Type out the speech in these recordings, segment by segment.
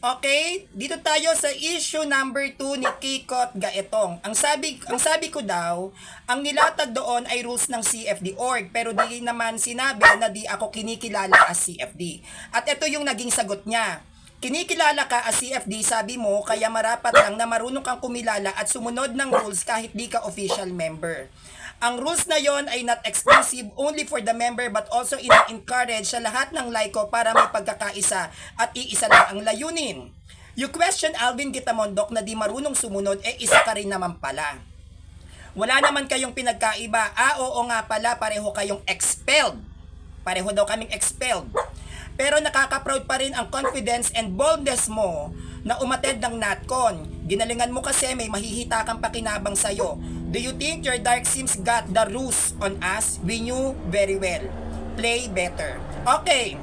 Okay, dito tayo sa issue number 2 ni Kikot Gaetong. Ang sabi ko daw, ang nilatag doon ay rules ng CFD org, pero di naman sinabi na di ako kinikilala as CFD. At ito yung naging sagot niya. Kinikilala ka as CFD, sabi mo, kaya marapat lang na marunong kang kumilala at sumunod ng rules kahit di ka official member. Ang rules na yon ay not exclusive only for the member but also ina-encourage sa lahat ng laiko para may pagkakaisa at iisa lang ang layunin. You question Alvin Gitamondok na di marunong sumunod, isa ka rin naman pala. Wala naman kayong pinagkaiba. Oo nga pala, pareho kayong expelled. Pareho daw kaming expelled. Pero nakaka-proud pa rin ang confidence and boldness mo na umattend ng NatCon. Ginalingan mo kasi may mahihita kang pakinabang sa'yo. Do you think your dark sims got the ruse on us? We knew very well. Play better. Okay.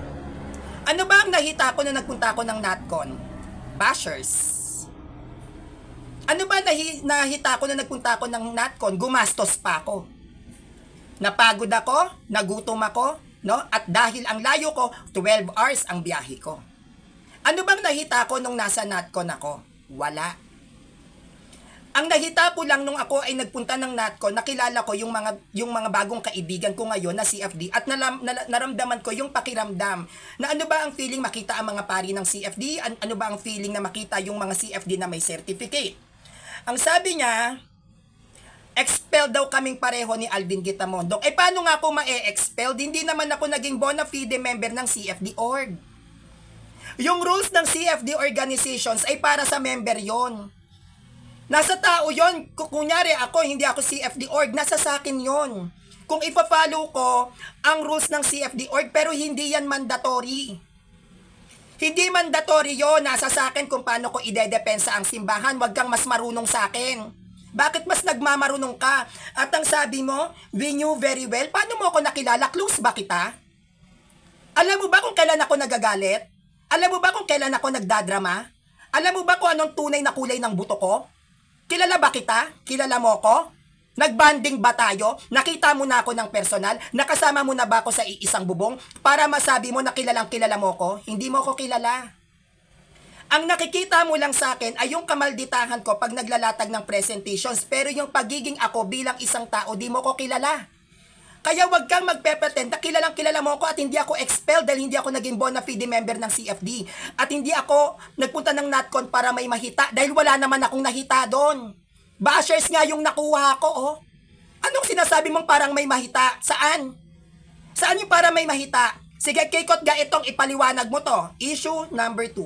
Ano ba ang nahita ko nung nagpunta ako ng NatCon? Bashers. Ano ba nahita ko nung nagpunta ako ng NatCon? Gumastos pa ako. Napagod ako, nagutom ako, no? At dahil ang layo ko, 12 hours ang biyahe ko. Ano bang nahita ko nung nasa NatCon ako? Wala. Ang nahita ko lang nung ako ay nagpunta ng NatCon, nakilala ko yung mga bagong kaibigan ko ngayon na CFD at naramdaman ko yung pakiramdam na ano ba ang feeling makita ang mga pari ng CFD, ano ba ang feeling na makita yung mga CFD na may certificate. Ang sabi niya, expel daw kaming pareho ni Alvin Gitamondok. Paano nga ako ma-expel? Hindi naman ako naging bona fide member ng CFD org. Yung rules ng CFD organizations ay para sa member yon. Nasa tao yon. Kunyari ako, hindi ako CFD org, nasa sakin yon. Kung ipa-follow ko ang rules ng CFD org, pero hindi yan mandatory. Hindi mandatory yon. Nasa sakin kung paano ko idedepensa ang simbahan. Wag kang mas marunong sa akin. Bakit mas nagmamarunong ka? At ang sabi mo, we knew very well. Paano mo ako nakilala? Close ba kita? Alam mo ba kung kailan ako nagagalit? Alam mo ba kung kailan ako nagdadrama? Alam mo ba kung anong tunay na kulay ng buto ko? Kilala ba kita? Kilala mo ko? Nagbanding ba tayo? Nakita mo na ako ng personal? Nakasama mo na ba ako sa iisang bubong? Para masabi mo na kilalang kilala mo ko? Hindi mo ko kilala. Ang nakikita mo lang sa akin ay yung kamalditahan ko pag naglalatag ng presentations, pero yung pagiging ako bilang isang tao, di mo ko kilala. Kaya wag kang magpe-pretend na kilalang kilala mo ko at hindi ako expelled dahil hindi ako naging bona fide member ng CFD. At hindi ako nagpunta ng NatCon para may mahita dahil wala naman akong nahita doon. Bashers nga yung nakuha ko, oh. Anong sinasabi mong parang may mahita? Saan? Saan yung parang may mahita? Sige, Kikot Gaetong, ipaliwanag mo to. Issue number 2.